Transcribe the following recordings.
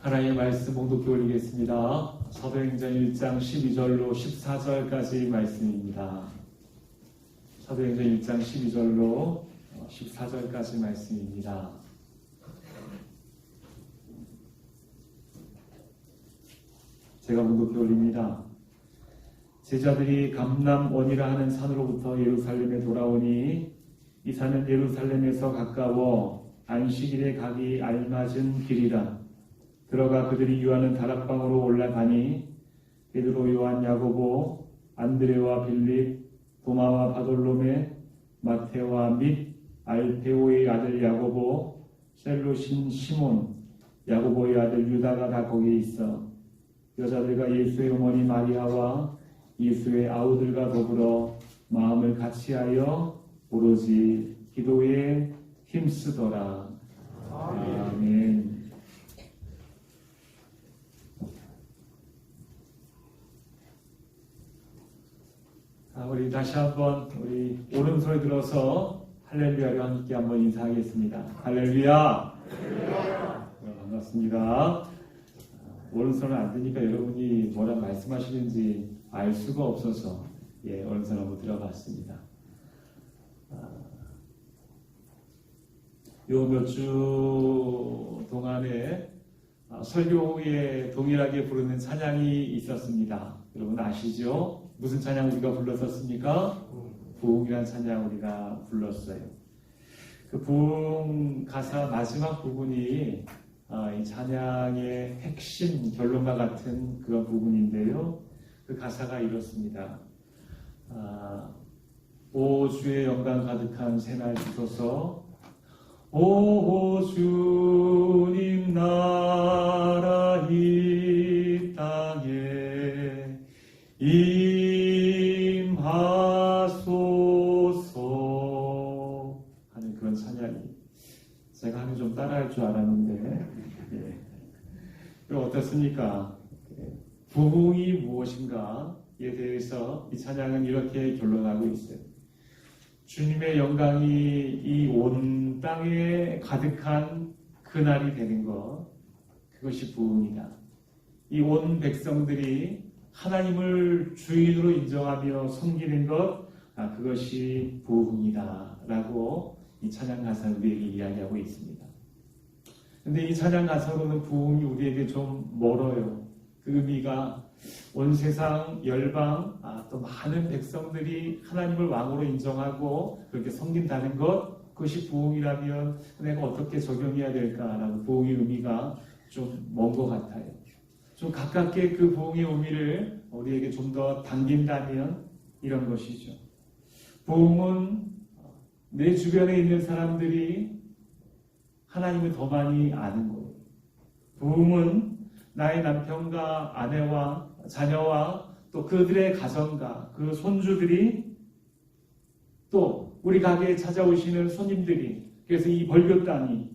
하나님의 말씀 봉독해 올리겠습니다. 사도행전 1장 12절로 14절까지 말씀입니다. 사도행전 1장 12절로 14절까지 말씀입니다. 제가 봉독해 올립니다. 제자들이 감람원이라 하는 산으로부터 예루살렘에 돌아오니 이 산은 예루살렘에서 가까워 안식일에 가기 알맞은 길이라. 들어가 그들이 유하는 다락방으로 올라가니 베드로, 요한, 야고보, 안드레와 빌립, 도마와 바돌로메, 마테와 및 알페오의 아들 야고보, 셀로신 시몬, 야고보의 아들 유다가 다 거기에 있어 여자들과 예수의 어머니 마리아와 예수의 아우들과 더불어 마음을 같이하여 오로지 기도에 힘쓰더라. 아멘. 우리 다시 한번 우리 오른손을 들어서 할렐루야를 함께 한번 인사하겠습니다. 할렐루야. 반갑습니다. 오른손은 안 되니까 여러분이 뭐라 말씀하시는지 알 수가 없어서 오른손 한번 들어봤습니다. 요 몇 주 동안에 설교 후에 동일하게 부르는 찬양이 있었습니다. 여러분 아시죠? 무슨 찬양 우리가 불렀었습니까? 부흥이라는 찬양 우리가 불렀어요. 그 부흥 가사 마지막 부분이 이 찬양의 핵심 결론과 같은 그런 부분인데요. 그 가사가 이렇습니다. 오 주의 영광 가득한 새날 주소서. 오 주님 나라 이 땅에 임하소서 하는 그런 찬양이 제가 하면 좀 따라할 줄 알았는데 어떻습니까? 부흥이 무엇인가에 대해서 이 찬양은 이렇게 결론하고 있어요. 주님의 영광이 이 온 땅에 가득한 그날이 되는 것, 그것이 부흥이다. 이 온 백성들이 하나님을 주인으로 인정하며 섬기는 것, 그것이 부흥이다 라고 이 찬양 가사는 우리에게 이야기하고 있습니다. 근데 이 찬양 가사로는 부흥이 우리에게 좀 멀어요. 그 의미가 온 세상 열방, 또 많은 백성들이 하나님을 왕으로 인정하고 그렇게 섬긴다는 것, 그것이 부흥이라면 내가 어떻게 적용해야 될까라는 부흥의 의미가 좀 먼 것 같아요. 좀 가깝게 그 부흥의 의미를 우리에게 좀 더 당긴다면 이런 것이죠. 부흥은 내 주변에 있는 사람들이 하나님을 더 많이 아는 거예요. 부흥은 나의 남편과 아내와 자녀와 또 그들의 가정과 그 손주들이 또 우리 가게에 찾아오시는 손님들이, 그래서 이 벌교 땅이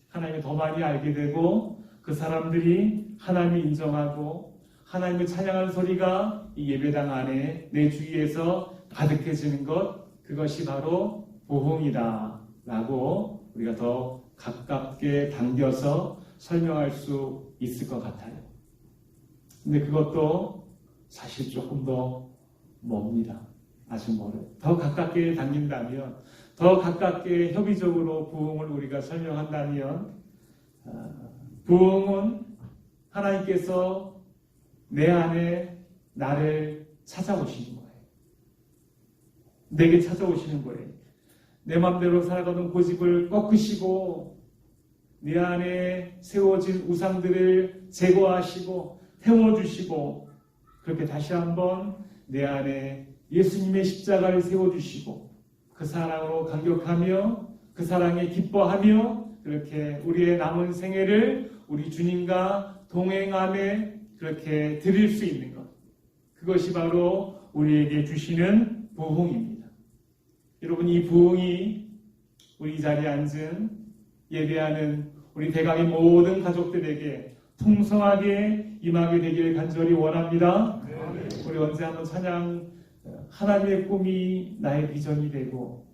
하나님을 더 많이 알게 되고 그 사람들이 하나님을 인정하고 하나님을 찬양하는 소리가 이 예배당 안에 내 주위에서 가득해지는 것, 그것이 바로 부흥이다 라고 우리가 더 가깝게 당겨서 설명할 수 있을 것 같아요. 근데 그것도 사실 조금 더 멉니다. 아주 멀어요. 더 가깝게 당긴다면, 더 가깝게 협의적으로 부흥을 우리가 설명한다면, 부흥은 하나님께서 내 안에 나를 찾아오시는 거예요. 내게 찾아오시는 거예요. 내 맘대로 살아가던 고집을 꺾으시고 내 안에 세워진 우상들을 제거하시고 태워주시고, 그렇게 다시 한번 내 안에 예수님의 십자가를 세워주시고 그 사랑으로 감격하며 그 사랑에 기뻐하며 그렇게 우리의 남은 생애를 우리 주님과 동행함에 그렇게 드릴 수 있는 것, 그것이 바로 우리에게 주시는 부흥입니다. 여러분, 이 부흥이 우리 이 자리에 앉은 예배하는 우리 대강의 모든 가족들에게 풍성하게 임하게 되기를 간절히 원합니다. 우리 언제 한번 찬양, 하나님의 꿈이 나의 비전이 되고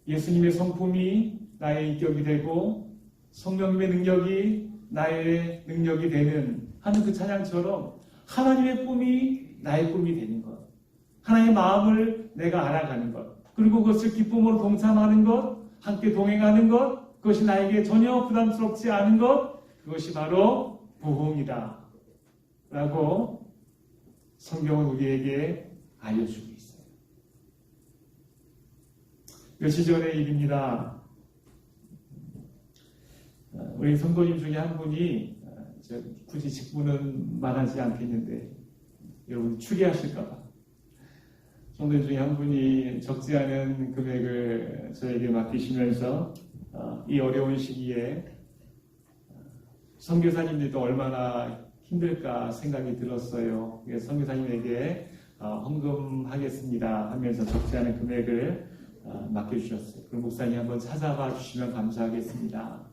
예수님의 성품이 나의 인격이 되고 성령님의 능력이 나의 능력이 되는 하는 그 찬양처럼 하나님의 꿈이 나의 꿈이 되는 것, 하나님의 마음을 내가 알아가는 것, 그리고 그것을 기쁨으로 동참하는 것, 함께 동행하는 것, 그것이 나에게 전혀 부담스럽지 않은 것, 그것이 바로 부흥이다 라고 성경은 우리에게 알려주고 있어요. 며칠 전의 일입니다. 우리 성도님 중에 한 분이, 굳이 직분은 말하지 않겠는데 여러분 추리하실까봐, 성도님 중에 한 분이 적지 않은 금액을 저에게 맡기시면서 이 어려운 시기에 선교사님들도 얼마나 힘들까 생각이 들었어요. 그래서 선교사님에게 헌금하겠습니다 하면서 적지 않은 금액을 맡겨주셨어요. 그럼 목사님 한번 찾아봐 주시면 감사하겠습니다.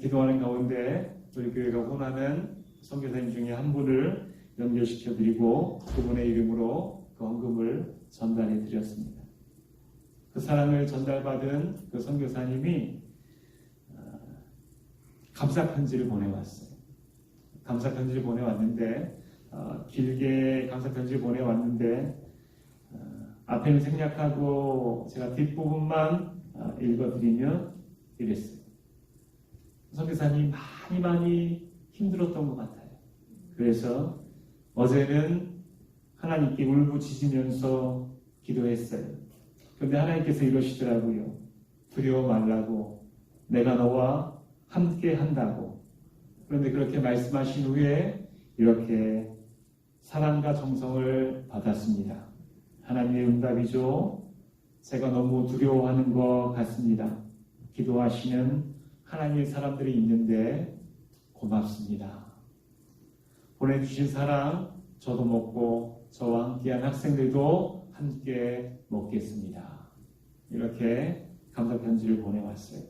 기도하는 가운데 우리 교회가 원하는 선교사님 중에 한 분을 연결시켜드리고 그분의 이름으로 그 헌금을 전달해 드렸습니다. 그 사랑을 전달받은 그 선교사님이 감사편지를 보내왔어요. 감사편지를 보내왔는데 길게 감사편지를 보내왔는데 앞에는 생략하고 제가 뒷부분만 읽어드리면 이랬어요. 선교사님 많이 힘들었던 것 같아요. 그래서 어제는 하나님께 울부짖으면서 기도했어요. 그런데 하나님께서 이러시더라고요. 두려워 말라고, 내가 너와 함께 한다고. 그런데 그렇게 말씀하신 후에 이렇게 사랑과 정성을 받았습니다. 하나님의 응답이죠. 제가 너무 두려워하는 것 같습니다. 기도하시는 하나님의 사람들이 있는데 고맙습니다. 보내주신 사랑 저도 먹고 저와 함께한 학생들도 함께 먹겠습니다. 이렇게 감사 편지를 보내왔어요.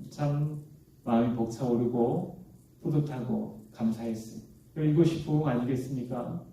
참 마음이 벅차오르고 뿌듯하고 감사했어요. 이것이 부흥 아니겠습니까?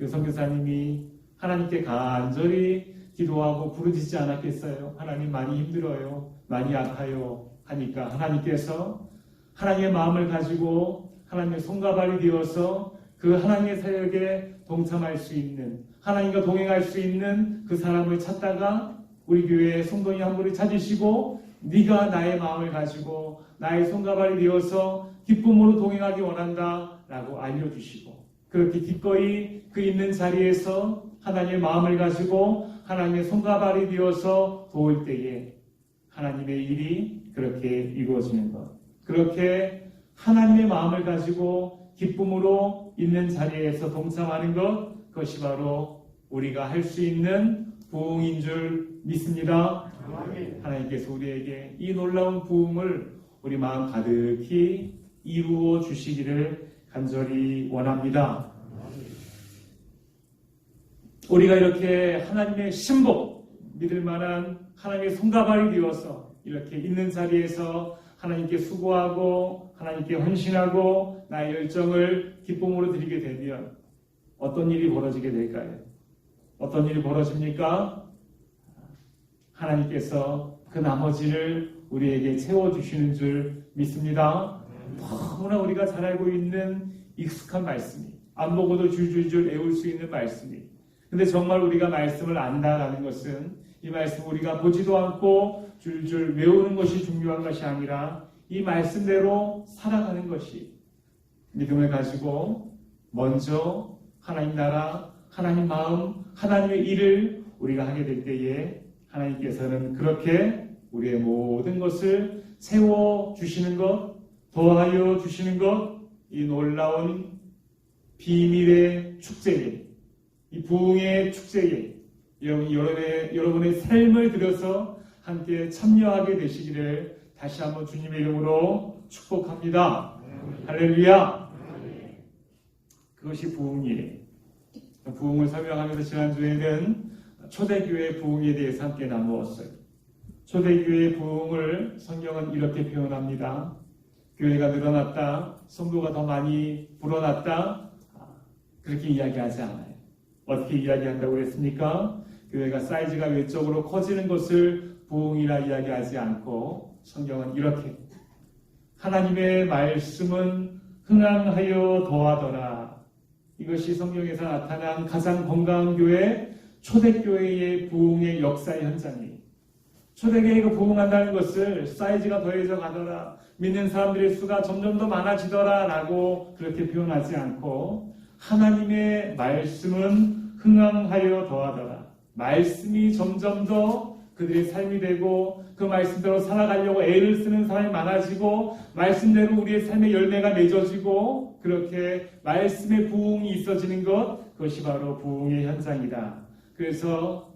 선교사님이 하나님께 간절히 기도하고 부르짖지 않았겠어요? 하나님 많이 힘들어요, 많이 아파요 하니까 하나님께서 하나님의 마음을 가지고 하나님의 손과 발이 되어서 그 하나님의 사역에 동참할 수 있는, 하나님과 동행할 수 있는 그 사람을 찾다가 우리 교회의 성도님 한 분을 찾으시고 네가 나의 마음을 가지고 나의 손과 발이 되어서 기쁨으로 동행하기 원한다 라고 알려주시고, 그렇게 기꺼이 그 있는 자리에서 하나님의 마음을 가지고 하나님의 손과 발이 되어서 도울 때에 하나님의 일이 그렇게 이루어지는 것, 그렇게 하나님의 마음을 가지고 기쁨으로 있는 자리에서 동참하는 것, 그것이 바로 우리가 할 수 있는 부흥인 줄 믿습니다. 하나님께서 우리에게 이 놀라운 부흥을 우리 마음 가득히 이루어 주시기를 간절히 원합니다. 우리가 이렇게 하나님의 신복, 믿을 만한 하나님의 손과 발이 되어서 이렇게 있는 자리에서 하나님께 수고하고 하나님께 헌신하고 나의 열정을 기쁨으로 드리게 되면 어떤 일이 벌어지게 될까요? 어떤 일이 벌어집니까? 하나님께서 그 나머지를 우리에게 채워주시는 줄 믿습니다. 너무나 우리가 잘 알고 있는 익숙한 말씀이, 안 보고도 줄줄줄 외울 수 있는 말씀이, 근데 정말 우리가 말씀을 안다라는 것은 이 말씀 우리가 보지도 않고 줄줄 외우는 것이 중요한 것이 아니라 이 말씀대로 살아가는 것이, 믿음을 가지고 먼저 하나님 나라, 하나님 마음, 하나님의 일을 우리가 하게 될 때에 하나님께서는 그렇게 우리의 모든 것을 채워주시는 것, 더하여 주시는 것, 이 놀라운 비밀의 축제에, 이 부흥의 축제에 여러분의 삶을 들여서 함께 참여하게 되시기를 다시 한번 주님의 이름으로 축복합니다. 할렐루야. 그것이 부흥이에요. 부흥을 설명하면서 지난주에는 초대교회 부흥에 대해서 함께 나누었어요. 초대교회 부흥을 성경은 이렇게 표현합니다. 교회가 늘어났다, 성도가 더 많이 불어났다, 그렇게 이야기하지 않아요. 어떻게 이야기한다고 했습니까? 교회가 사이즈가 외적으로 커지는 것을 부흥이라 이야기하지 않고 성경은 이렇게, 하나님의 말씀은 흥황하여 더하더라. 이것이 성경에서 나타난 가장 건강한 교회, 초대교회의 부흥의 역사의 현장이에요. 초대교회가 부흥한다는 것을 사이즈가 더해져 가더라, 믿는 사람들의 수가 점점 더 많아지더라 라고 그렇게 표현하지 않고, 하나님의 말씀은 흥황하여 더하더라. 말씀이 점점 더 그들의 삶이 되고, 그 말씀대로 살아가려고 애를 쓰는 사람이 많아지고, 말씀대로 우리의 삶의 열매가 맺어지고, 그렇게 말씀의 부흥이 있어지는 것, 그것이 바로 부흥의 현장이다. 그래서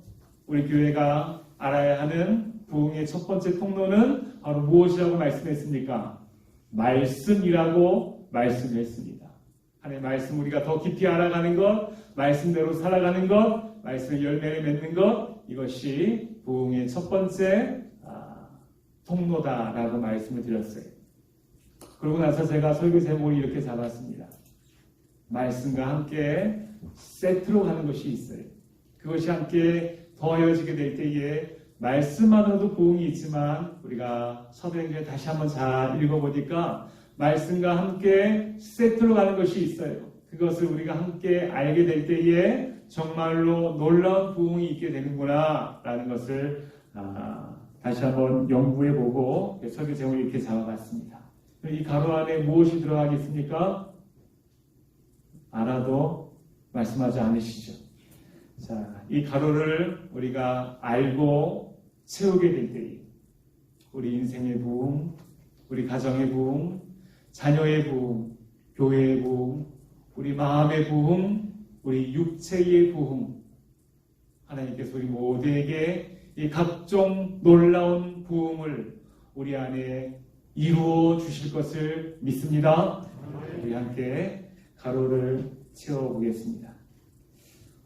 우리 교회가 알아야 하는 부흥의 첫 번째 통로는 바로 무엇이라고 말씀했습니까? 말씀이라고 말씀했습니다. 하나님의 말씀 우리가 더 깊이 알아가는 것, 말씀대로 살아가는 것, 말씀의 열매를 맺는 것, 이것이 부흥의 첫 번째 통로다라고 말씀을 드렸어요. 그러고 나서 제가 설교 제목을 이렇게 잡았습니다. 말씀과 함께 세트로 가는 것이 있어요. 그것이 함께 더해지게 될 때에 말씀만으로도 부흥이 있지만, 우리가 사도행전에 다시 한번 잘 읽어보니까 말씀과 함께 세트로 가는 것이 있어요. 그것을 우리가 함께 알게 될 때에 정말로 놀라운 부흥이 있게 되는구나 라는 것을 다시 한번 연구해보고 설교 제목을 이렇게 잡아봤습니다. 이 가로 안에 무엇이 들어가겠습니까? 알아도 말씀하지 않으시죠. 자, 이 가로를 우리가 알고 채우게 될 때에 우리 인생의 부흥, 우리 가정의 부흥, 자녀의 부흥, 교회의 부흥, 우리 마음의 부흥, 우리 육체의 부흥, 하나님께서 우리 모두에게 이 각종 놀라운 부흥을 우리 안에 이루어 주실 것을 믿습니다. 우리 함께 가로를 채워보겠습니다.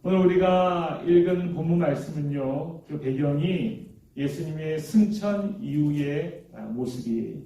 오늘 우리가 읽은 본문 말씀은요, 그 배경이 예수님의 승천 이후의 모습이에요.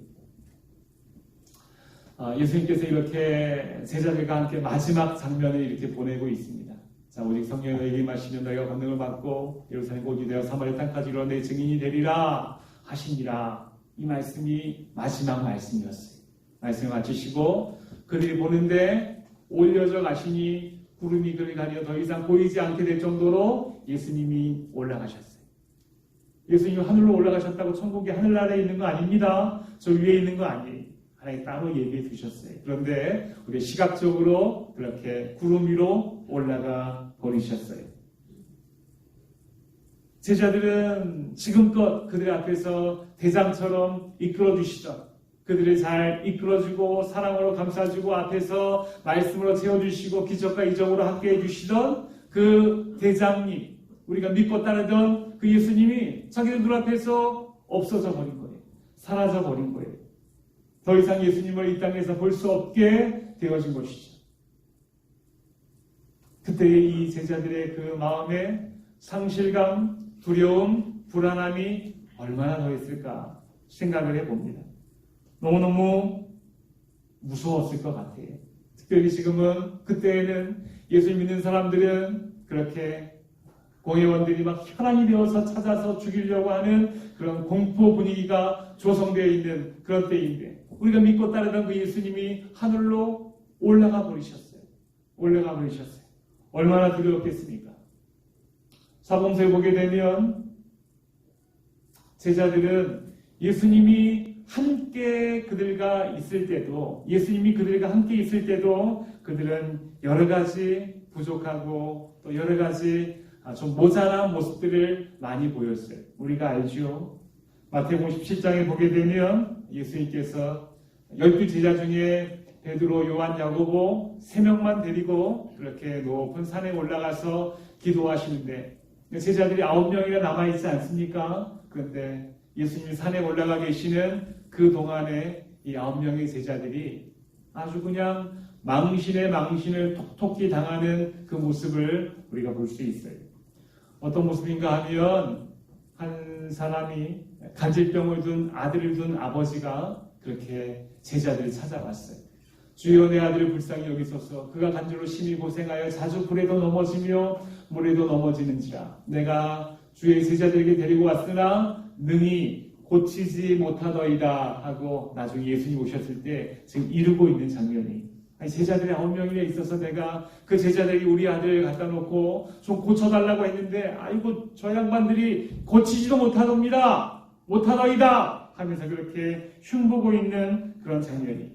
예수님께서 이렇게 제자들과 함께 마지막 장면을 이렇게 보내고 있습니다. 자, 오직 성령을 임하시면 너희가 권능을 받고 예루살렘 곧 유대와 사마리아 땅까지 이르러 내 증인이 되리라 하시니라. 이 말씀이 마지막 말씀이었어요. 말씀을 마치시고 그들이 보는데 올려져 가시니 구름이 그를 가리어 더 이상 보이지 않게 될 정도로 예수님이 올라가셨어요. 예수님이 하늘로 올라가셨다고 천국이 하늘나라에 있는 거 아닙니다. 저 위에 있는 거 아니에요. 하나님 따로 얘기해 주셨어요. 그런데 우리 시각적으로 그렇게 구름 위로 올라가 버리셨어요. 제자들은 지금껏 그들 앞에서 대장처럼 이끌어 주시던, 그들을 잘 이끌어주고 사랑으로 감싸주고 앞에서 말씀으로 채워주시고 기적과 이적으로 함께해 주시던 그 대장님, 우리가 믿고 따르던 그 예수님이 자기들 눈앞에서 없어져 버린 거예요. 사라져 버린 거예요. 더 이상 예수님을 이 땅에서 볼 수 없게 되어진 것이죠. 그때 이 제자들의 그 마음에 상실감, 두려움, 불안함이 얼마나 더했을까 생각을 해봅니다. 너무너무 무서웠을 것 같아요. 특별히 지금은, 그때에는 예수를 믿는 사람들은 그렇게 공회원들이 막 혈안이 되어서 찾아서 죽이려고 하는 그런 공포 분위기가 조성되어 있는 그런 때인데, 우리가 믿고 따르던 그 예수님이 하늘로 올라가 버리셨어요. 올라가 버리셨어요. 얼마나 두려웠겠습니까? 사복음서에 보게 되면 제자들은 예수님이 함께 그들과 있을 때도, 예수님이 그들과 함께 있을 때도 그들은 여러 가지 부족하고 또 여러 가지 좀 모자란 모습들을 많이 보였어요. 우리가 알죠. 마태복음 17장에 보게 되면 예수님께서 12제자 중에 베드로, 요한, 야고보 3명만 데리고 그렇게 높은 산에 올라가서 기도하시는데 제자들이 9명이나 남아있지 않습니까? 그런데 예수님이 산에 올라가 계시는 그 동안에 이 9명의 제자들이 아주 그냥 망신에 망신을 톡톡히 당하는 그 모습을 우리가 볼 수 있어요. 어떤 모습인가 하면 한 사람이 간질병을 둔 아들을 둔 아버지가 그렇게 제자들을 찾아왔어요. 주여, 내 아들을 불쌍히 여기소서. 그가 간질로 심히 고생하여 자주 불에도 넘어지며 물에도 넘어지는지라. 내가 주의 제자들에게 데리고 왔으나 능히 고치지 못하더이다 하고 나중에 예수님 오셨을 때 지금 이루고 있는 장면이, 아니 제자들이 9명이나 있어서 내가 그 제자들이 우리 아들 갖다 놓고 좀 고쳐달라고 했는데 아이고 저 양반들이 고치지도 못하더이다 하면서 그렇게 흉보고 있는 그런 장면이,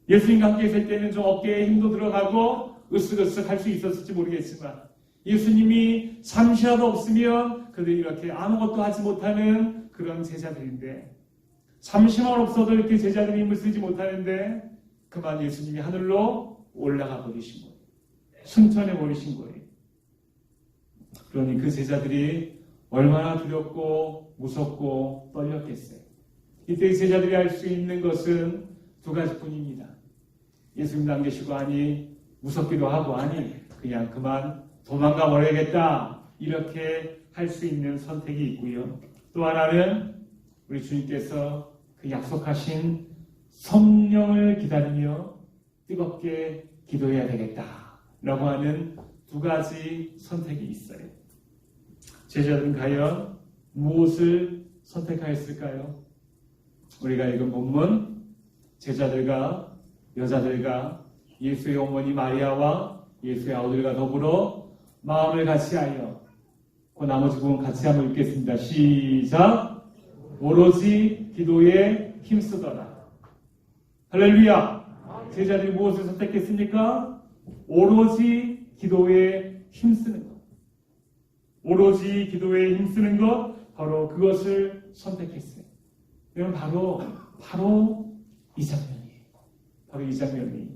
예수님과 함께 있을 때는 좀 어깨에 힘도 들어가고 으쓱으쓱 할 수 있었을지 모르겠지만 예수님이 잠시라도 없으면 그들이 이렇게 아무것도 하지 못하는 그런 제자들인데, 잠시만 없어도 이렇게 제자들이 힘을 쓰지 못하는데 그만 예수님이 하늘로 올라가 버리신 거예요. 승천해 버리신 거예요. 그러니 그 제자들이 얼마나 두렵고 무섭고 떨렸겠어요. 이때 제자들이 할 수 있는 것은 두 가지뿐입니다. 예수님도 안 계시고 하니 무섭기도 하고 하니 그냥 그만 도망가 버려야겠다, 이렇게 할 수 있는 선택이 있고요. 또 하나는 우리 주님께서 그 약속하신 성령을 기다리며 뜨겁게 기도해야 되겠다라고 하는 두 가지 선택이 있어요. 제자들은 과연 무엇을 선택하였을까요? 우리가 읽은 본문, 제자들과 여자들과 예수의 어머니 마리아와 예수의 아우들과 더불어 마음을 같이하여, 그 나머지 부분 같이 한번 읽겠습니다. 시작. 오로지 기도에 힘쓰더라. 할렐루야. 제자들이 무엇을 선택했습니까? 오로지 기도에 힘쓰는 것. 오로지 기도에 힘쓰는 것, 바로 그것을 선택했어요. 이건 바로 이 장면이에요. 바로 이 장면이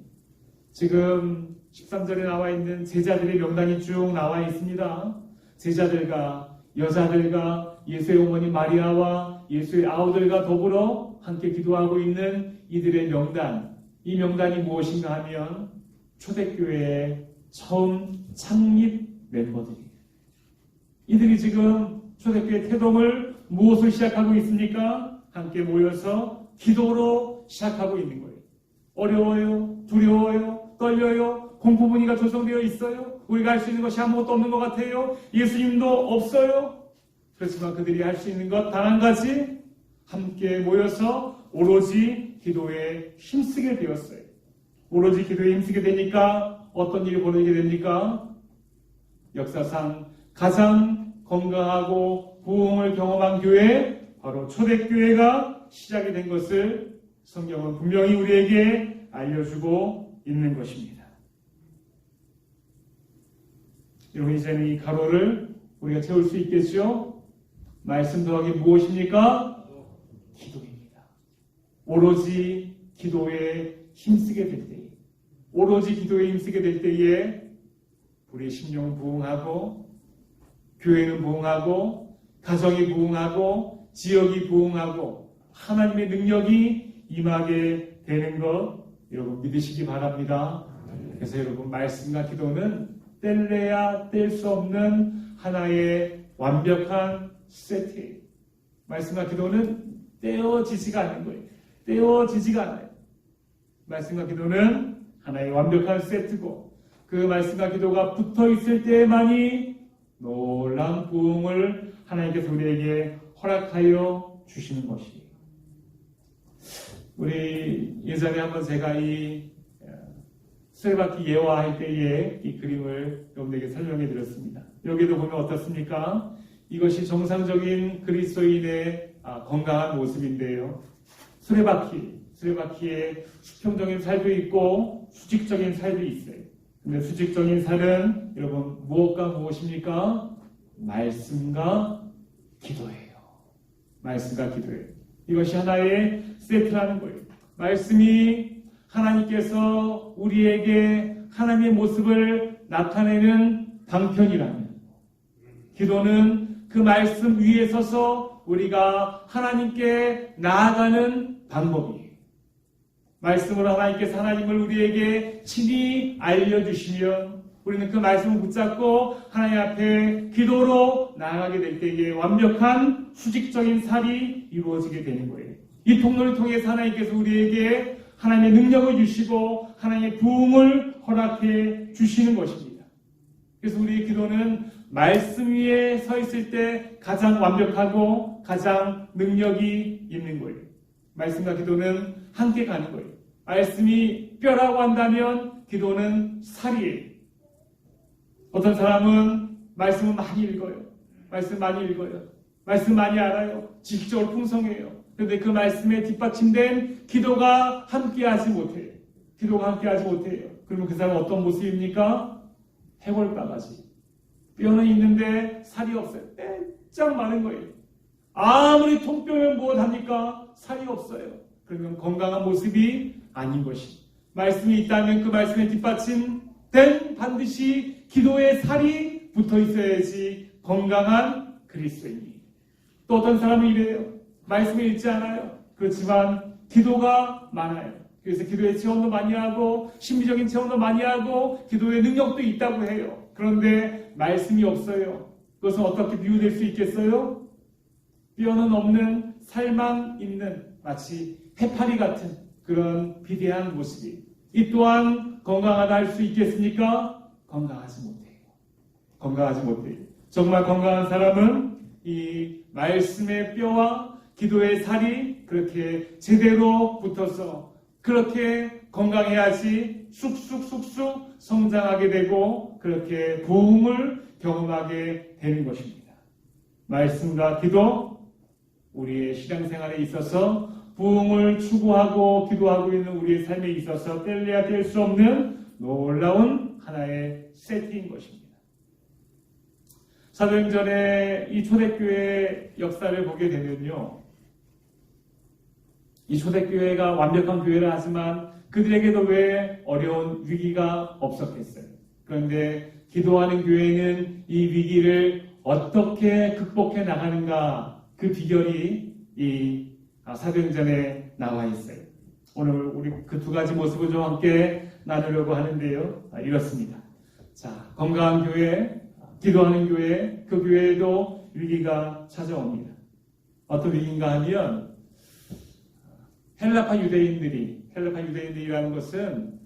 지금 13절에 나와 있는 제자들의 명단이 쭉 나와 있습니다. 제자들과 여자들과 예수의 어머니 마리아와 예수의 아우들과 더불어 함께 기도하고 있는 이들의 명단, 이 명단이 무엇인가 하면 초대교회의 처음 창립 멤버들이에요. 이들이 지금 초대교회 태동을 무엇을 시작하고 있습니까? 함께 모여서 기도로 시작하고 있는 거예요. 어려워요, 두려워요, 떨려요, 공포분위기가 조성되어 있어요. 우리가 할 수 있는 것이 아무것도 없는 것 같아요. 예수님도 없어요. 그렇지만 그들이 할 수 있는 것 단 한 가지, 함께 모여서 오로지 기도에 힘쓰게 되었어요. 오로지 기도에 힘쓰게 되니까 어떤 일이 벌어지게 됩니까? 역사상 가장 건강하고 부흥을 경험한 교회, 바로 초대교회가 시작이 된 것을 성경은 분명히 우리에게 알려주고 있는 것입니다. 여러분, 이제는 이 가로를 우리가 채울 수 있겠죠? 말씀 더하기 무엇입니까? 기도입니다. 오로지 기도에 힘쓰게 될 때에, 오로지 기도에 힘쓰게 될 때에 우리의 심령은 부흥하고, 교회는 부흥하고, 가정이 부흥하고, 지역이 부흥하고, 하나님의 능력이 임하게 되는 것 여러분 믿으시기 바랍니다. 그래서 여러분, 말씀과 기도는 뗄래야 뗄 수 없는 하나의 완벽한 세트예요. 말씀과 기도는 떼어지지가 않는 거예요. 떼어지지가 않아요. 말씀과 기도는 하나의 완벽한 세트고, 그 말씀과 기도가 붙어 있을 때만이 놀라운 부흥을 하나님께서 우리에게 허락하여 주시는 것이에요. 우리 예전에 한번 제가 이 수레바퀴 예화할 때에 이 그림을 여러분에게 설명해 드렸습니다. 여기도 보면 어떻습니까? 이것이 정상적인 그리스도인의 건강한 모습인데요. 수레바퀴에 수평적인 살도 있고 수직적인 살도 있어요. 근데 수직적인 살은 여러분 무엇과 무엇입니까? 말씀과 기도예요. 말씀과 기도예요. 이것이 하나의 세트라는 거예요. 말씀이 하나님께서 우리에게 하나님의 모습을 나타내는 방편이라면, 기도는 그 말씀 위에 서서 우리가 하나님께 나아가는 방법이에요. 말씀으로 하나님께서 하나님을 우리에게 친히 알려주시면 우리는 그 말씀을 붙잡고 하나님 앞에 기도로 나아가게 될 때에 완벽한 수직적인 살이 이루어지게 되는 거예요. 이 통로를 통해서 하나님께서 우리에게 하나님의 능력을 주시고 하나님의 부흥을 허락해 주시는 것입니다. 그래서 우리의 기도는 말씀 위에 서 있을 때 가장 완벽하고, 가장 능력이 있는 거예요. 말씀과 기도는 함께 가는 거예요. 말씀이 뼈라고 한다면 기도는 살이에요. 어떤 사람은 말씀을 많이 읽어요. 말씀 많이 읽어요. 말씀 많이 알아요. 지식적으로 풍성해요. 그런데 그 말씀에 뒷받침된 기도가 함께하지 못해요. 기도가 함께하지 못해요. 그러면 그 사람은 어떤 모습입니까? 해골바가지. 뼈는 있는데 살이 없어요. 빼짝 마른 거예요. 아무리 통뼈면 무엇합니까? 살이 없어요. 그러면 건강한 모습이 아닌 것이. 말씀이 있다면 그 말씀에 뒷받침된 반드시 기도의 살이 붙어 있어야지 건강한 그리스도인이. 또 어떤 사람은 이래요. 말씀을 읽지 않아요. 그렇지만 기도가 많아요. 그래서 기도의 체험도 많이 하고 심리적인 체험도 많이 하고 기도의 능력도 있다고 해요. 그런데 말씀이 없어요. 그것은 어떻게 비유될 수 있겠어요? 뼈는 없는 살만 있는 마치 해파리 같은 그런 비대한 모습이. 이 또한 건강하다 할 수 있겠습니까? 건강하지 못해요. 건강하지 못해요. 정말 건강한 사람은 이 말씀의 뼈와 기도의 살이 그렇게 제대로 붙어서 그렇게 건강해야지 쑥쑥쑥쑥 성장하게 되고 그렇게 부흥을 경험하게 되는 것입니다. 말씀과 기도, 우리의 신앙생활에 있어서 부흥을 추구하고 기도하고 있는 우리의 삶에 있어서 뗄래야 뗄 수 없는 놀라운 하나의 세트인 것입니다. 사도행전의 이 초대교회 역사를 보게 되면요, 이 초대교회가 완벽한 교회라 하지만 그들에게도 왜 어려운 위기가 없었겠어요. 그런데 기도하는 교회는 이 위기를 어떻게 극복해 나가는가, 그 비결이 이 사도행전에 나와 있어요. 오늘 우리 그 두 가지 모습을 좀 함께 나누려고 하는데요. 이렇습니다. 자, 건강한 교회, 기도하는 교회, 그 교회에도 위기가 찾아옵니다. 어떤 위기인가 하면 헬라파 유대인들이라는 것은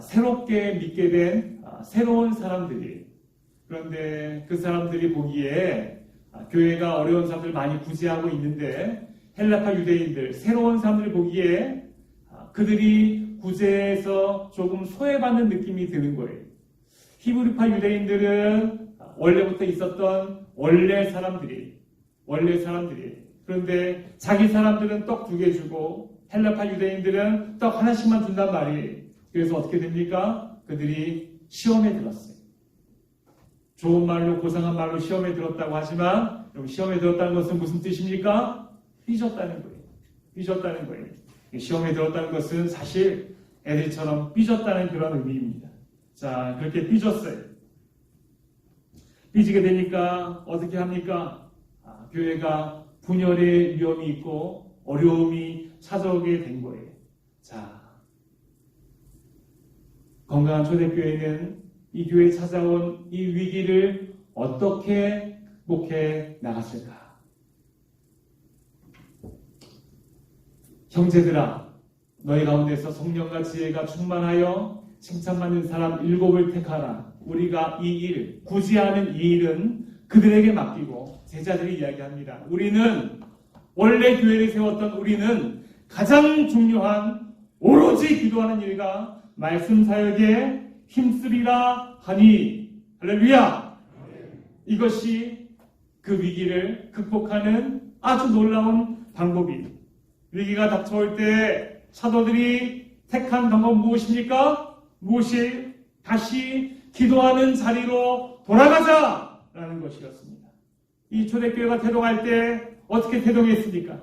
새롭게 믿게 된 새로운 사람들이에요. 그런데 그 사람들이 보기에 교회가 어려운 사람들 많이 구제하고 있는데 헬라파 유대인들, 새로운 사람들 보기에 그들이 구제해서 조금 소외받는 느낌이 드는 거예요. 히브리파 유대인들은 원래부터 있었던 원래 사람들이에요. 그런데 자기 사람들은 떡 2개 주고 헬라파 유대인들은 떡 하나씩만 준단 말이에요. 그래서 어떻게 됩니까? 그들이 시험에 들었어요. 좋은 말로 고상한 말로 시험에 들었다고 하지만 시험에 들었다는 것은 무슨 뜻입니까? 삐졌다는 거예요. 시험에 들었다는 것은 사실 애들처럼 삐졌다는 그런 의미입니다. 자, 그렇게 삐졌어요. 삐지게 되니까 어떻게 합니까? 교회가 분열의 위험이 있고 어려움이 찾아오게 된 거예요. 자, 건강한 초대교회는 이 교회에 찾아온 이 위기를 어떻게 극복해 나갔을까? 형제들아, 너희 가운데서 성령과 지혜가 충만하여 칭찬받는 사람 7을 택하라. 우리가 이 일, 구제하는 이 일은 그들에게 맡기고, 제자들이 이야기합니다. 우리는 원래 교회를 세웠던 우리는 가장 중요한 오로지 기도하는 일과 말씀 사역에 힘쓰리라 하니. 할렐루야! 이것이 그 위기를 극복하는 아주 놀라운 방법이에요. 위기가 닥쳐올 때 사도들이 택한 방법 무엇입니까? 무엇이? 다시 기도하는 자리로 돌아가자라는 것이었습니다. 이 초대교회가 태동할 때 어떻게 태동했습니까?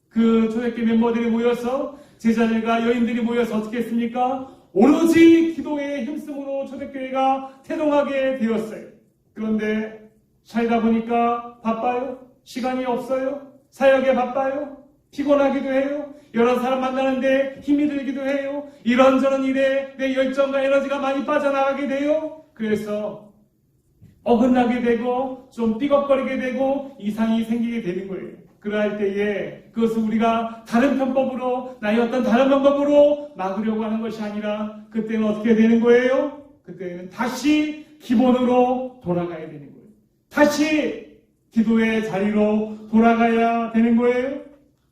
그 초대교회 멤버들이 모여서, 제자들과 여인들이 모여서 어떻게 했습니까? 오로지 기도에 힘쓰므로 초대교회가 태동하게 되었어요. 그런데 살다 보니까 바빠요? 시간이 없어요? 사역에 바빠요? 피곤하기도 해요. 여러 사람 만나는데 힘이 들기도 해요. 이런저런 일에 내 열정과 에너지가 많이 빠져나가게 돼요. 그래서 어긋나게 되고 좀 삐걱거리게 되고 이상이 생기게 되는 거예요. 그러할 때에 그것을 우리가 다른 편법으로, 나의 어떤 다른 방법으로 막으려고 하는 것이 아니라 그때는 어떻게 되는 거예요? 그때는 다시 기본으로 돌아가야 되는 거예요. 다시 기도의 자리로 돌아가야 되는 거예요.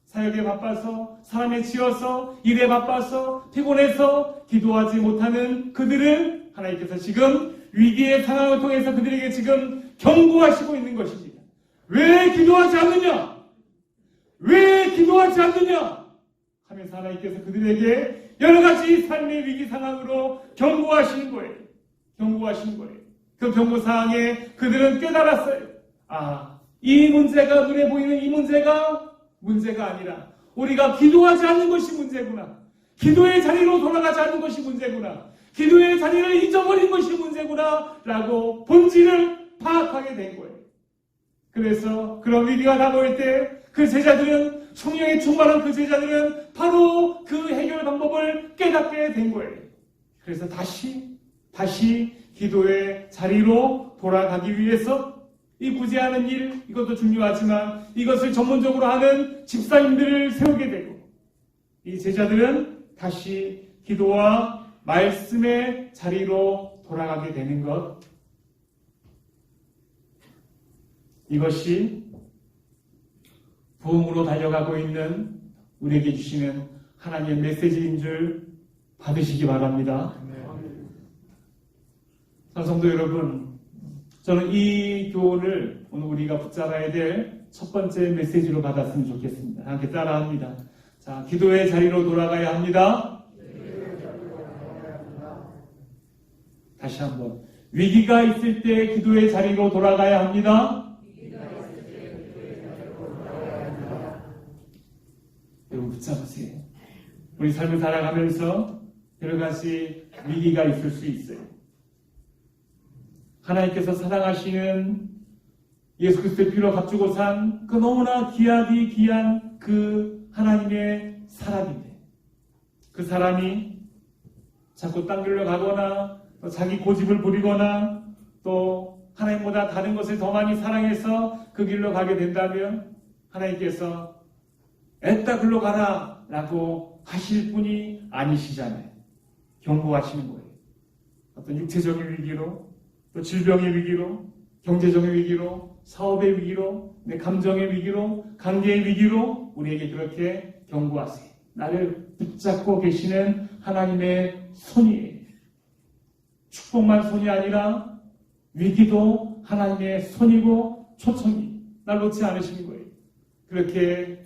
사역에 바빠서, 사람에 치여서, 일에 바빠서, 피곤해서 기도하지 못하는 그들을 하나님께서 지금 위기의 상황을 통해서 그들에게 지금 경고하시고 있는 것입니다. 왜 기도하지 않느냐? 왜 기도하지 않느냐? 하면서 하나님께서 그들에게 여러 가지 삶의 위기 상황으로 경고하시는 거예요. 경고하시는 거예요. 그 경고사항에 그들은 깨달았어요. 이 문제가, 눈에 보이는 이 문제가 아니라 우리가 기도하지 않는 것이 문제구나. 기도의 자리로 돌아가지 않는 것이 문제구나. 기도의 자리를 잊어버린 것이 문제구나 라고 본질을 파악하게 된 거예요. 그래서 그런 위기가 다가올 때 그 제자들은, 성령의 충만한 그 제자들은 바로 그 해결 방법을 깨닫게 된 거예요. 그래서 다시 기도의 자리로 돌아가기 위해서 이 구제하는 일, 이것도 중요하지만 이것을 전문적으로 하는 집사님들을 세우게 되고, 이 제자들은 다시 기도와 말씀의 자리로 돌아가게 되는 것, 이것이 부흥으로 달려가고 있는 우리에게 주시는 하나님의 메시지인 줄 받으시기 바랍니다. 성도 여러분, 저는 이 교훈을 오늘 우리가 붙잡아야 될 첫 번째 메시지로 받았으면 좋겠습니다. 함께 따라합니다. 자, 기도의 자리로 돌아가야 합니다. 다시 한번. 위기가 있을 때 기도의 자리로 돌아가야 합니다. 여러분 붙잡으세요. 우리 삶을 살아가면서 여러 가지 위기가 있을 수 있어요. 하나님께서 사랑하시는 예수 그리스도의 피로 값주고 산 그 너무나 귀한 그 하나님의 사람인데, 그 사람이 자꾸 딴 길로 가거나 또 자기 고집을 부리거나 또 하나님보다 다른 것을 더 많이 사랑해서 그 길로 가게 된다면 하나님께서 애따 글로 가라 라고 하실 분이 아니시잖아요. 경고하시는 거예요. 어떤 육체적인 위기로, 또 질병의 위기로, 경제적인 위기로, 사업의 위기로, 내 감정의 위기로, 관계의 위기로 우리에게 그렇게 경고하세요. 나를 붙잡고 계시는 하나님의 손이에요. 축복만 손이 아니라 위기도 하나님의 손이고 초청이 날 놓지 않으시는 거예요. 그렇게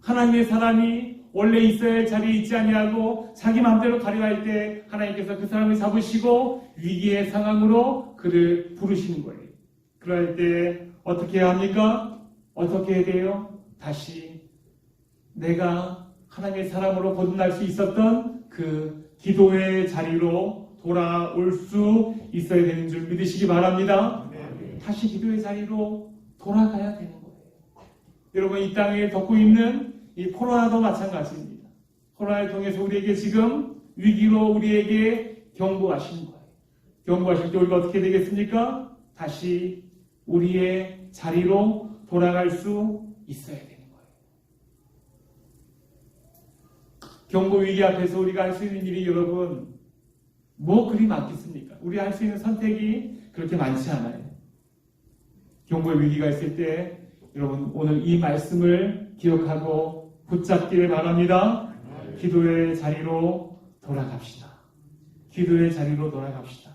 하나님의 사람이 원래 있어야 할 자리에 있지 아니하고 자기 마음대로 가려 할 때 하나님께서 그 사람을 잡으시고 위기의 상황으로 그를 부르시는 거예요. 그럴 때 어떻게 해야 합니까? 어떻게 해야 돼요? 다시 내가 하나님의 사람으로 거듭날 수 있었던 그 기도의 자리로 돌아올 수 있어야 되는 줄 믿으시기 바랍니다. 다시 기도의 자리로 돌아가야 되는 거예요. 여러분, 이 땅에 덮고 있는 이 코로나도 마찬가지입니다. 코로나를 통해서 우리에게 지금 위기로 우리에게 경고하시는 거예요. 경고하실 때 우리가 어떻게 되겠습니까? 다시 우리의 자리로 돌아갈 수 있어야 되는 거예요. 경고 위기 앞에서 우리가 할 수 있는 일이 여러분 뭐 그리 많겠습니까? 우리 할 수 있는 선택이 그렇게 많지 않아요. 경고의 위기가 있을 때 여러분 오늘 이 말씀을 기억하고 붙잡기를 바랍니다. 기도의 자리로 돌아갑시다. 기도의 자리로 돌아갑시다.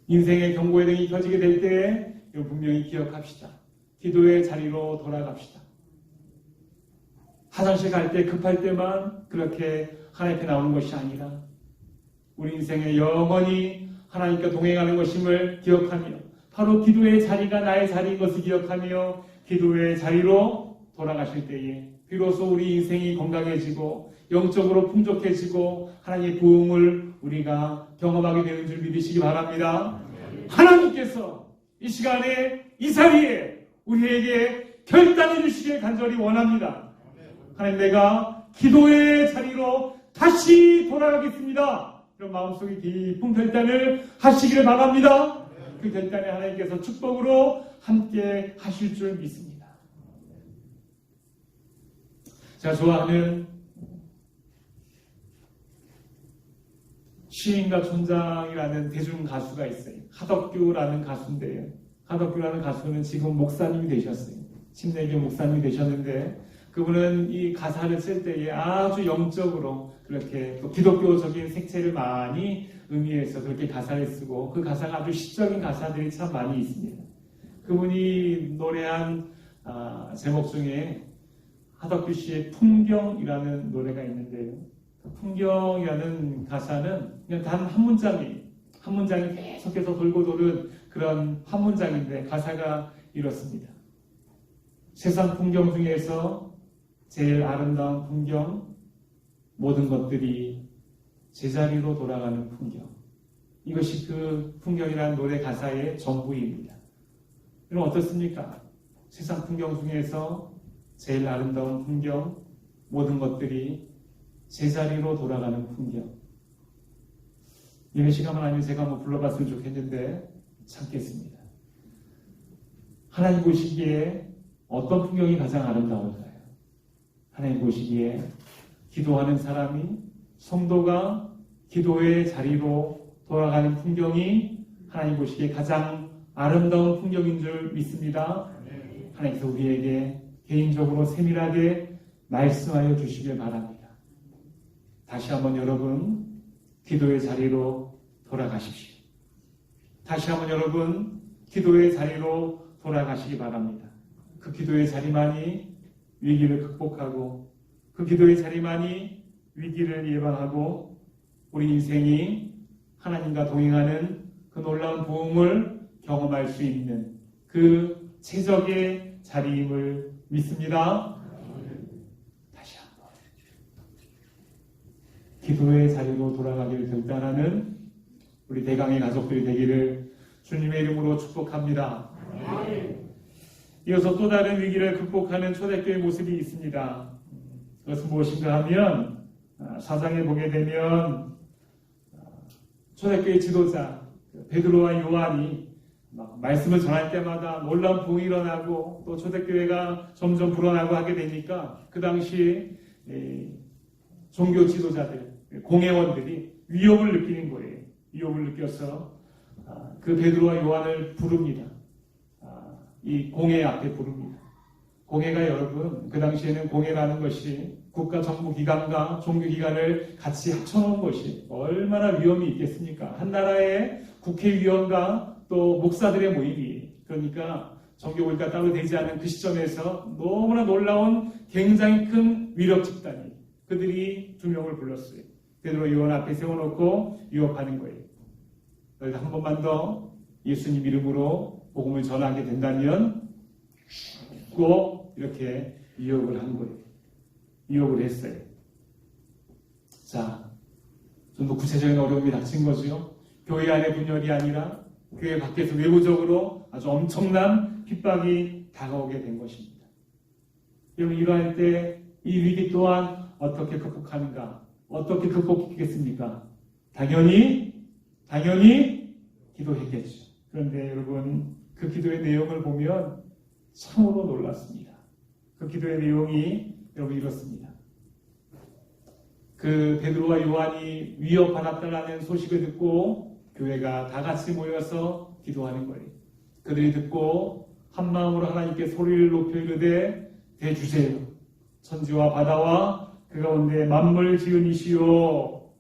인생의 경고의 등이 켜지게 될 때 분명히 기억합시다. 기도의 자리로 돌아갑시다. 화장실 갈 때 급할 때만 그렇게 하나님 앞에 나오는 것이 아니라 우리 인생에 영원히 하나님과 동행하는 것임을 기억하며 바로 기도의 자리가 나의 자리인 것을 기억하며 기도의 자리로 돌아가실 때에 비로소 우리 인생이 건강해지고 영적으로 풍족해지고 하나님의 부흥을 우리가 경험하게 되는 줄 믿으시기 바랍니다. 하나님께서 이 시간에 이 자리에 우리에게 결단해 주시길 간절히 원합니다. 하나님, 내가 기도의 자리로 다시 돌아가겠습니다. 이런 마음속에 깊은 결단을 하시기를 바랍니다. 그 결단에 하나님께서 축복으로 함께 하실 줄 믿습니다. 제가 좋아하는 시인과 촌장이라는 대중 가수가 있어요. 하덕규라는 가수인데요. 하덕규라는 가수는 지금 목사님이 되셨어요. 침례교 목사님이 되셨는데 그분은 이 가사를 쓸 때에 아주 영적으로 그렇게 또 기독교적인 색채를 많이 의미해서 그렇게 가사를 쓰고 그 가사가 아주 시적인 가사들이 참 많이 있습니다. 그분이 노래한 제목 중에 하덕규 씨의 풍경이라는 노래가 있는데요. 풍경이라는 가사는 그냥 단 한 문장이에요. 한 문장이 계속해서 돌고 도는 그런 한 문장인데 가사가 이렇습니다. 세상 풍경 중에서 제일 아름다운 풍경, 모든 것들이 제자리로 돌아가는 풍경. 이것이 그 풍경이라는 노래 가사의 전부입니다. 그럼 어떻습니까? 세상 풍경 중에서 제일 아름다운 풍경, 모든 것들이 제자리로 돌아가는 풍경. 예배 시간만 아니면 제가 한번 불러봤으면 좋겠는데 참겠습니다. 하나님 보시기에 어떤 풍경이 가장 아름다울까요? 하나님 보시기에 기도하는 사람이 성도가 기도의 자리로 돌아가는 풍경이 하나님 보시기에 가장 아름다운 풍경인 줄 믿습니다. 하나님께서 우리에게 개인적으로 세밀하게 말씀하여 주시길 바랍니다. 다시 한번 여러분 기도의 자리로 돌아가십시오. 다시 한번 여러분 기도의 자리로 돌아가시기 바랍니다. 그 기도의 자리만이 위기를 극복하고 그 기도의 자리만이 위기를 예방하고 우리 인생이 하나님과 동행하는 그 놀라운 부흥을 경험할 수 있는 그 최적의 자리임을 믿습니다. 다시 한번 기도의 자리로 돌아가기를 결단하는 우리 대강의 가족들이 되기를 주님의 이름으로 축복합니다. 이어서 또 다른 위기를 극복하는 초대교회 모습이 있습니다. 그것은 무엇인가 하면 사장에 보게 되면 초대교회 지도자 베드로와 요한이 말씀을 전할 때마다 놀라운 부흥이 일어나고 또 초대교회가 점점 불어나고 하게 되니까 그 당시 종교 지도자들, 공회원들이 위협을 느끼는 거예요. 위협을 느껴서 그 베드로와 요한을 부릅니다. 이 공회 앞에 부릅니다. 공회가 여러분 그 당시에는 공회라는 것이 국가 정부기관과 종교기관을 같이 합쳐놓은 것이 얼마나 위험이 있겠습니까? 한 나라의 국회의원과 또 목사들의 모임이 그러니까 정교국가 따로 되지 않은 그 시점에서 너무나 놀라운 굉장히 큰 위력 집단이 그들이 두 명을 불렀어요. 베드로 요한 앞에 세워놓고 위협하는 거예요. 너희가 한 번만 더 예수님 이름으로 복음을 전하게 된다면 꼭 이렇게 위협을 한 거예요. 위협을 했어요. 자, 좀 더 구체적인 어려움이 닥친 거죠. 교회 안의 분열이 아니라 교회 밖에서 외부적으로 아주 엄청난 핍박이 다가오게 된 것입니다. 여러분 이러할 때 이 위기 또한 어떻게 극복하는가? 어떻게 극복했겠습니까? 당연히 기도했겠죠. 그런데 여러분 그 기도의 내용을 보면 참으로 놀랐습니다. 그 기도의 내용이 여러분 이렇습니다. 그 베드로와 요한이 위협받았다라는 소식을 듣고 교회가 다 같이 모여서 기도하는 거예요. 그들이 듣고 한 마음으로 하나님께 소리를 높여 이르되 대주제요 천지와 바다와 그 가운데 만물 지은 이시오.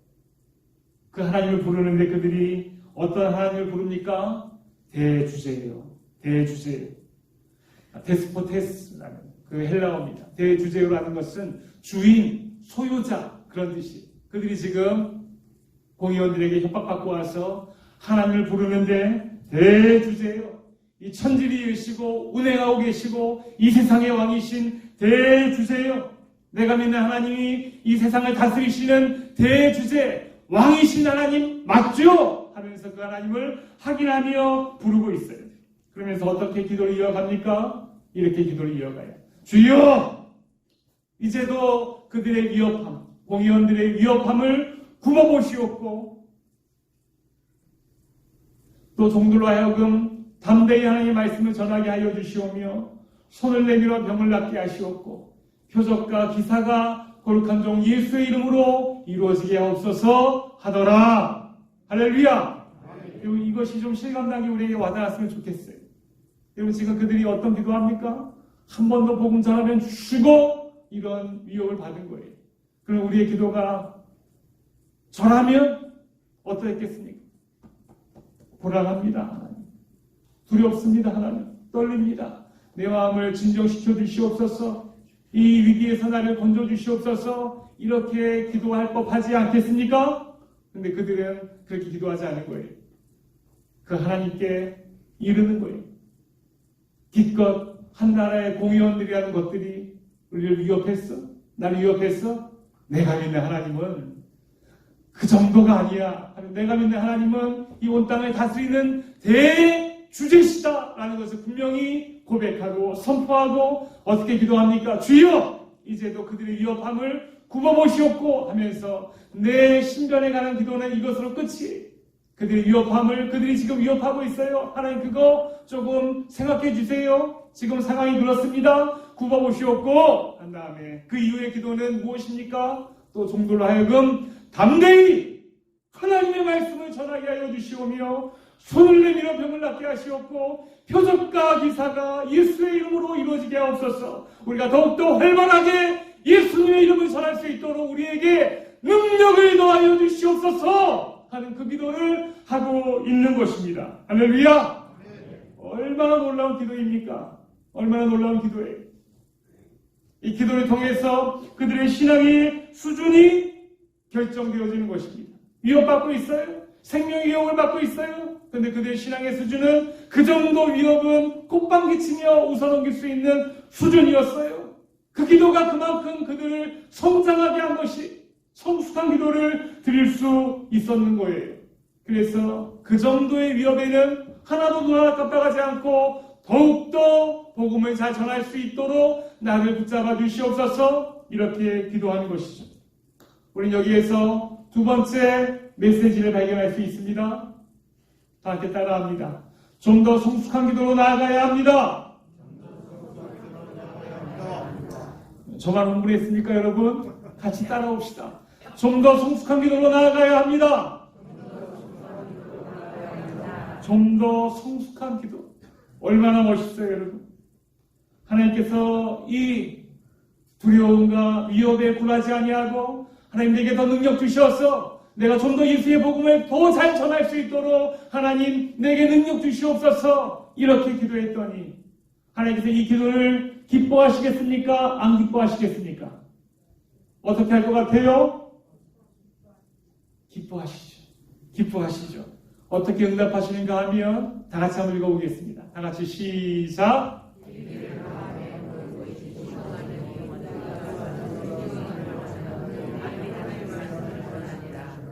그 하나님을 부르는데 그들이 어떤 하나님을 부릅니까? 대주제요. 대주제요. 데스포테스라는 그 헬라어입니다. 대주제요라는 것은 주인, 소유자 그런 뜻이. 그들이 지금 공의원들에게 협박받고 와서 하나님을 부르는데 대주제요. 이 천지를 이으시고 운행하고 계시고 이 세상의 왕이신 대주제요. 내가 믿는 하나님이 이 세상을 다스리시는 대주제 왕이신 하나님 맞죠? 하면서 그 하나님을 확인하며 부르고 있어요. 그러면서 어떻게 기도를 이어갑니까? 이렇게 기도를 이어가요. 주여! 이제도 그들의 위협함, 공의원들의 위협함을 굽어보시옵고 또 종들로 하여금 담대히 하나님의 말씀을 전하게 하여 주시오며 손을 내밀어 병을 낫게 하시옵고 표적과 기사가 거룩한 종 예수의 이름으로 이루어지게 하옵소서 하더라. 할렐루야. 이것이 좀 실감나게 우리에게 와닿았으면 좋겠어요. 여러분 지금 그들이 어떤 기도합니까? 한 번 더 복음 전하면 죽어 이런 위협을 받은 거예요. 그럼 우리의 기도가 절하면 어떠했겠습니까? 불안합니다. 하나님. 두렵습니다. 하나님. 떨립니다. 내 마음을 진정시켜 주시옵소서. 이 위기에서 나를 건져 주시옵소서. 이렇게 기도할 법하지 않겠습니까? 근데 그들은 그렇게 기도하지 않은 거예요. 그 하나님께 이르는 거예요. 기껏 한 나라의 공의원들이라는 것들이 우리를 위협했어? 나를 위협했어? 내가 믿는 하나님은 그 정도가 아니야. 내가 믿는 하나님은 이 온 땅을 다스리는 대주제시다 라는 것을 분명히 고백하고 선포하고 어떻게 기도합니까? 주여! 이제도 그들의 위협함을 굽어보시옵고 하면서 내 신변에 관한 기도는 이것으로 끝이. 그들의 위협함을 그들이 지금 위협하고 있어요. 하나님 그거 조금 생각해 주세요. 지금 상황이 그렇습니다. 굽어보시옵고 한 다음에 그 이후의 기도는 무엇입니까? 또 종들로 하여금 담대히 하나님의 말씀을 전하게 하여 주시오며 손을 내밀어 병을 낫게 하시옵고 표적과 기사가 예수의 이름으로 이루어지게 하옵소서. 우리가 더욱더 활발하게 예수님의 이름을 전할 수 있도록 우리에게 능력을 더하여 주시옵소서 하는 그 기도를 하고 있는 것입니다. 할렐루야! 얼마나 놀라운 기도입니까? 얼마나 놀라운 기도예요. 이 기도를 통해서 그들의 신앙의 수준이 결정되어지는 것입니다. 위협받고 있어요? 생명의 위협을 받고 있어요? 그런데 그들의 신앙의 수준은 그 정도 위협은 꽃방귀치며 웃어넘길 수 있는 수준이었어요. 그 기도가 그만큼 그들을 성장하게 한 것이 성숙한 기도를 드릴 수 있었는 거예요. 그래서 그 정도의 위협에는 하나도 눈 하나 깜빡하지 않고 더욱더 복음을 잘 전할 수 있도록 나를 붙잡아 주시옵소서 이렇게 기도하는 것이죠. 우리는 여기에서 두 번째 메시지를 발견할 수 있습니다. 다 함께 따라합니다. 좀 더 성숙한 기도로 나아가야 합니다. 저만 흥분했습니까 여러분? 같이 따라옵시다. 좀 더 성숙한 기도로 나아가야 합니다. 좀 더 성숙한 기도. 얼마나 멋있어요 여러분. 하나님께서 이 두려움과 위협에 굴하지 아니하고 하나님 내게 더 능력 주셔서 내가 좀 더 예수의 복음을 더 잘 전할 수 있도록 하나님 내게 능력 주시옵소서 이렇게 기도했더니 하나님께서 이 기도를 기뻐하시겠습니까? 안 기뻐하시겠습니까? 어떻게 할 것 같아요? 기뻐하시죠. 기뻐하시죠. 어떻게 응답하시는가 하면 다 같이 한번 읽어보겠습니다. 다 같이 시작.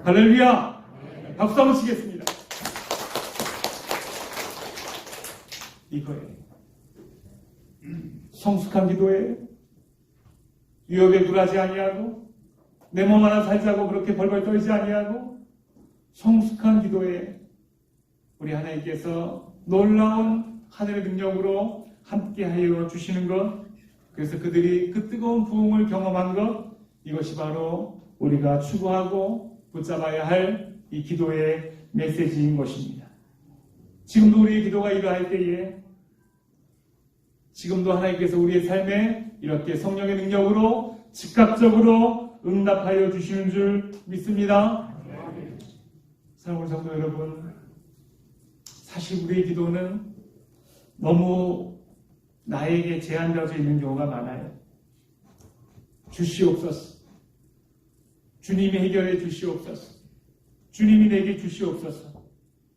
할렐루야. 박수 한번 치겠습니다. 이거예요. 성숙한 기도에 위협에 굴하지 아니하고 내 몸 하나 살자고 그렇게 벌벌 떨지 아니하고 성숙한 기도에 우리 하나님께서 놀라운 하늘의 능력으로 함께하여 주시는 것, 그래서 그들이 그 뜨거운 부흥을 경험한 것, 이것이 바로 우리가 추구하고 붙잡아야 할 이 기도의 메시지인 것입니다. 지금도 우리의 기도가 이러할 때에 지금도 하나님께서 우리의 삶에 이렇게 성령의 능력으로 즉각적으로 응답하여 주시는 줄 믿습니다. 사랑하는 성도 여러분, 사실 우리의 기도는 너무 나에게 제한되어져 있는 경우가 많아요. 주시옵소서. 주님이 해결해 주시옵소서. 주님이 내게 주시옵소서.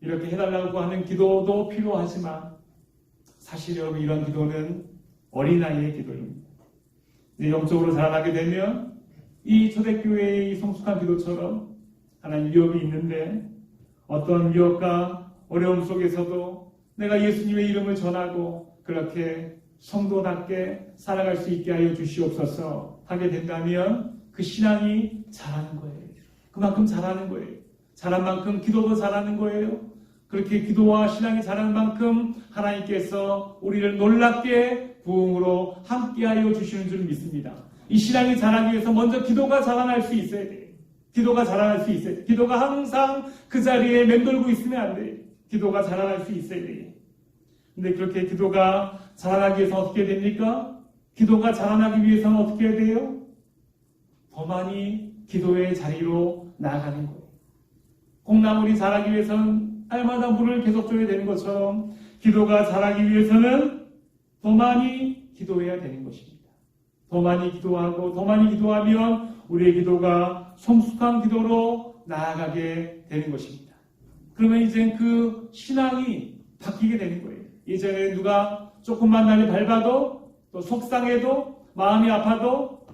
이렇게 해달라고 하는 기도도 필요하지만 사실 여러분 이런 기도는 어린아이의 기도입니다. 영적으로 자라나게 되면 이 초대교회의 이 성숙한 기도처럼 하나님 위협이 있는데 어떤 위협과 어려움 속에서도 내가 예수님의 이름을 전하고 그렇게 성도답게 살아갈 수 있게 하여 주시옵소서 하게 된다면 그 신앙이 자라는 거예요. 그만큼 자라는 거예요. 자란 만큼 기도도 자라는 거예요. 그렇게 기도와 신앙이 자라는 만큼 하나님께서 우리를 놀랍게 부흥으로 함께하여 주시는 줄 믿습니다. 이 신앙이 자라기 위해서 먼저 기도가 자라날 수 있어야 돼요. 기도가 자라날 수 있어야 돼요. 기도가 항상 그 자리에 맴돌고 있으면 안 돼요. 기도가 자라날 수 있어야 돼요. 근데 그렇게 기도가 자라나기 위해서 어떻게 됩니까? 기도가 자라나기 위해서는 어떻게 해야 돼요? 더 많이 기도의 자리로 나아가는 거예요. 콩나물이 자라기 위해서는 알마다 물을 계속 줘야 되는 것처럼 기도가 자라기 위해서는 더 많이 기도해야 되는 것입니다. 더 많이 기도하고 더 많이 기도하면 우리의 기도가 성숙한 기도로 나아가게 되는 것입니다. 그러면 이제 그 신앙이 바뀌게 되는 거예요. 예전에 누가 조금만 날이 밟아도 또 속상해도 마음이 아파도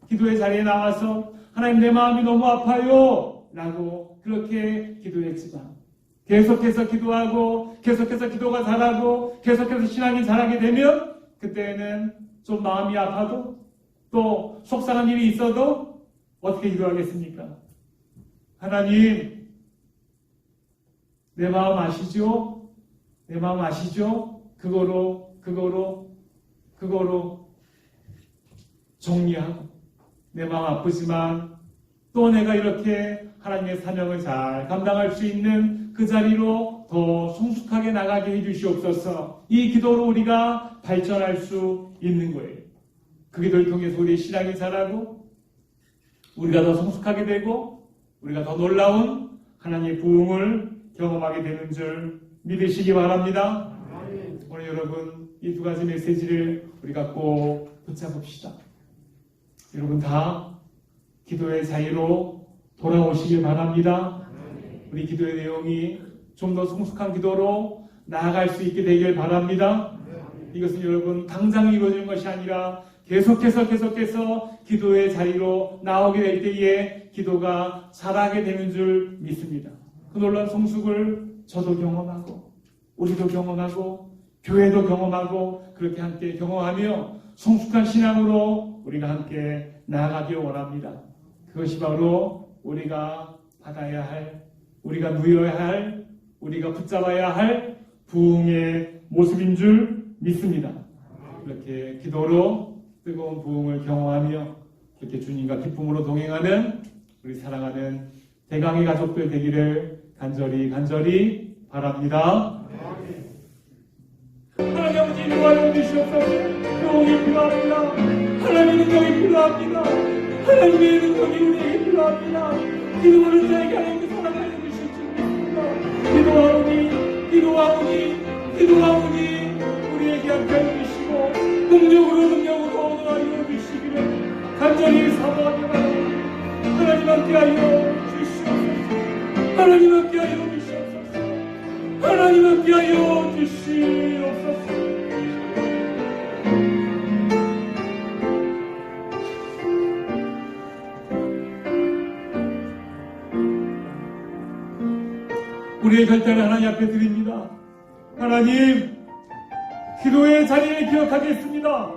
기도의 자리에 나와서 하나님 내 마음이 너무 아파요 라고 그렇게 기도했지만 계속해서 기도하고 계속해서 기도가 자라고 계속해서 신앙이 자라게 되면 그때는 좀 마음이 아파도 또 속상한 일이 있어도 어떻게 기도하겠습니까? 하나님 내 마음 아시죠? 내 마음 아시죠? 그거로 정리하고 내 마음 아프지만 또 내가 이렇게 하나님의 사명을 잘 감당할 수 있는 그 자리로 더 성숙하게 나가게 해주시옵소서. 이 기도로 우리가 발전할 수 있는 거예요. 그 기도를 통해서 우리의 신앙이 자라고 우리가 더 성숙하게 되고 우리가 더 놀라운 하나님의 부흥을 경험하게 되는 줄 믿으시기 바랍니다. 오늘 여러분 이 두 가지 메시지를 우리가 꼭 붙잡읍시다. 여러분 다 기도의 자리로 돌아오시길 바랍니다. 우리 기도의 내용이 좀 더 성숙한 기도로 나아갈 수 있게 되길 바랍니다. 이것은 여러분 당장 이루어지는 것이 아니라 계속해서 기도의 자리로 나오게 될 때에 기도가 자라게 되는 줄 믿습니다. 그 놀라운 성숙을 저도 경험하고 우리도 경험하고 교회도 경험하고 그렇게 함께 경험하며 성숙한 신앙으로 우리가 함께 나아가길 원합니다. 그것이 바로 우리가 받아야 할, 우리가 누려야 할, 우리가 붙잡아야 할 부흥의 모습인 줄 믿습니다. 그렇게 기도로 뜨거운 부흥을 경험하며 그렇게 주님과 기쁨으로 동행하는 우리 사랑하는 대강의 가족들 되기를 간절히 바랍니다. 하나님 아버지 인도하여 주시옵소서. 부흥이 필요합니다. 하나님의 능력이 필요합니다. 하나님의 능력이 우리에게 필요합니다. 기도하는 자에게 하나님의 사랑하여 주실 줄 믿습니다. 기도하오니 우리에게 함께하여 주시고 능력으로 언어하여 주시기를 간절히 사모하며 바랍니다. 하나님 함께하여 주시옵소서. 하나님 함께하여 주시옵소서. 하나님 함께하여 주시옵소서. 우리의 결단을 하나님 앞에 드립니다. 하나님, 기도의 자리를 기억하겠습니다.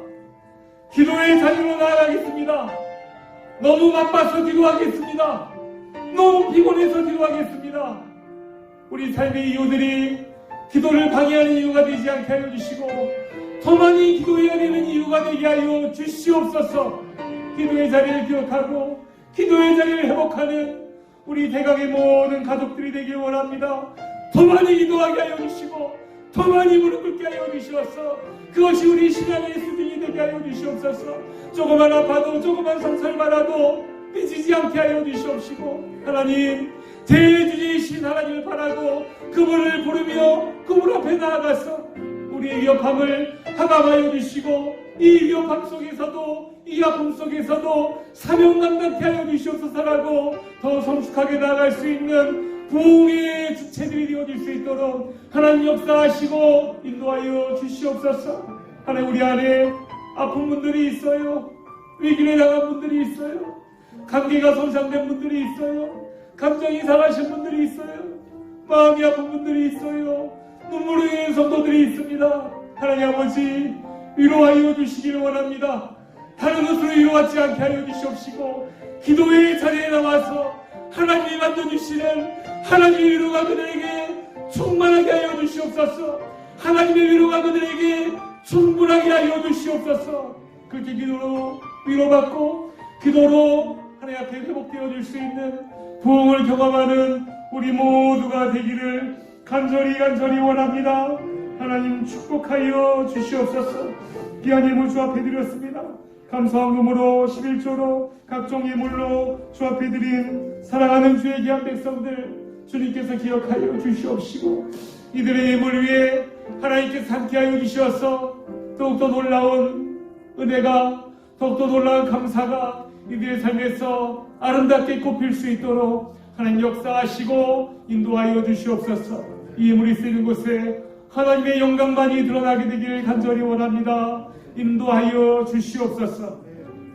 기도의 자리로 나아가겠습니다. 너무 바빠서 기도하겠습니다. 너무 피곤해서 기도하겠습니다. 우리 삶의 이유들이 기도를 방해하는 이유가 되지 않게 하여 주시고 더 많이 기도해야 되는 이유가 되게 하여 주시옵소서. 기도의 자리를 기억하고 기도의 자리를 회복하는 우리 대강의 모든 가족들이 되길 원합니다. 더 많이 기도하게 하여 주시고 더 많이 무릎 꿇게 하여 주시옵소서. 그것이 우리 신앙의 수준이 되게 하여 주시옵소서. 조금만 아파도 조금만 상처를 받아도 삐지지 않게 하여 주시옵시고 하나님 대주이신 하나님을 바라고 그분을 부르며 그분 앞에 나아가서 우리의 위협함을 하감하여 주시고 이 위협함 속에서도 이 아픔 속에서도 사명 감당케 하여 주시옵소서라고 더 성숙하게 나아갈 수 있는 부흥의 주체들이 되어질 수 있도록 하나님 역사하시고 인도하여 주시옵소서. 하나님 우리 안에 아픈 분들이 있어요. 위기에 당한 분들이 있어요. 관계가 손상된 분들이 있어요. 감정이 상하신 분들이 있어요. 마음이 아픈 분들이 있어요. 눈물을 흘리는 성도들이 있습니다. 하나님 아버지 위로하여 주시기를 원합니다. 다른 것으로 위로하지 않게 하여 주시옵시고 기도의 자리에 나와서 하나님이 만져주시는 하나님의 위로가 그들에게 충만하게 하여 주시옵소서. 하나님의 위로가 그들에게 충분하게 하여 주시옵소서. 그렇게 기도로 위로받고 기도로 하나님 앞에 회복되어 줄 수 있는 부흥을 경험하는 우리 모두가 되기를 간절히 원합니다. 하나님 축복하여 주시옵소서. 귀한 예물 주 앞에 드렸습니다. 감사함으로 11조로 각종 예물로 주 앞에 드린 사랑하는 주의 귀한 백성들 주님께서 기억하여 주시옵시고 이들의 예물 위에 하나님께서 함께하여 주시어서 더욱더 놀라운 은혜가 더욱더 놀라운 감사가 이들의 삶에서 아름답게 꼽힐 수 있도록 하나님 역사하시고 인도하여 주시옵소서. 이 예물이 쓰이는 곳에 하나님의 영광만이 드러나게 되기를 간절히 원합니다. 인도하여 주시옵소서.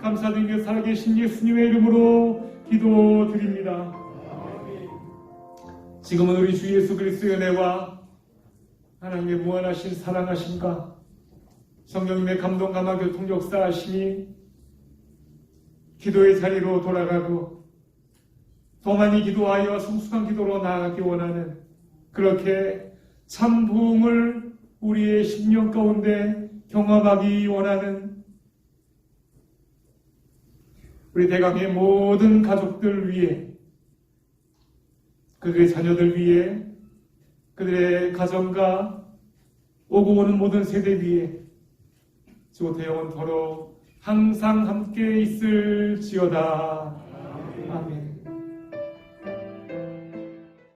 감사드리며 살아계신 예수님의 이름으로 기도드립니다. 지금은 우리 주 예수 그리스도의 은혜와 하나님의 무한하신 사랑하심과 성령님의 감동 감화 교통 역사하심이 기도의 자리로 돌아가고 더 많이 기도하여 성숙한 기도로 나아가기 원하는 그렇게 참 부흥을 우리의 심령 가운데 경험하기 원하는 우리 대강의 모든 가족들 위해 그들의 자녀들 위해 그들의 가정과 오고 오는 모든 세대 위에 지금부터 영원토록 항상 함께 있을지어다.